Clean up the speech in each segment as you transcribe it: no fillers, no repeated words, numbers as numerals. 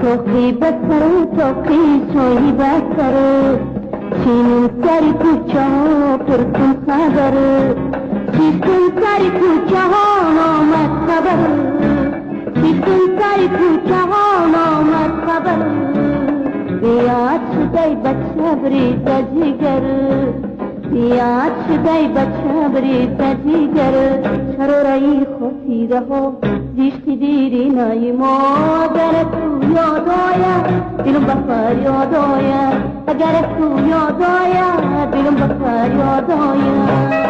تو غیبت کرو تو غیبت کرو چینون سری کوچه ها پرسون خبر چیستون سری کوچه ها نامد خبر چیستون سری کوچه ها نامد خبر بیاد شدی بچه برید جگر بیاد شدی بچه برید جگر چرا رایی خوصی رها زیشتی دیری نای مادر تو یاد آید دلم بفر یاد آید اگر تو یاد آید دلم بفر یاد آید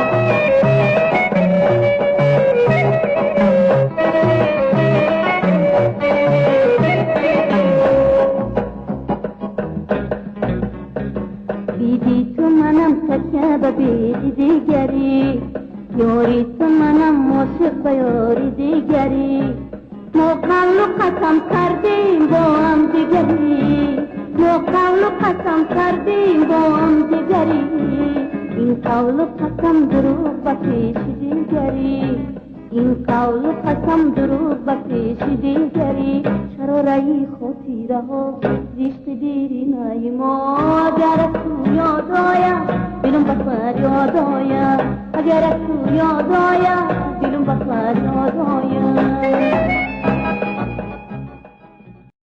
بیدی تو منم تکه بیدی دیگری یاری تو منم عاشق به یاری دیگری ما قول و قسم کردیم با هم دیگری ما قول و قسم کردیم با هم دیگری این قول و قسم دروغ به پیش دیگری این قول و قسم دروغ به پیش دیگری چرا رایی خودی رها زیشت دیری نای مادر تو یاد آید دلم بفر یاد آید اگر تو یاد آید دلم بفر یاد آید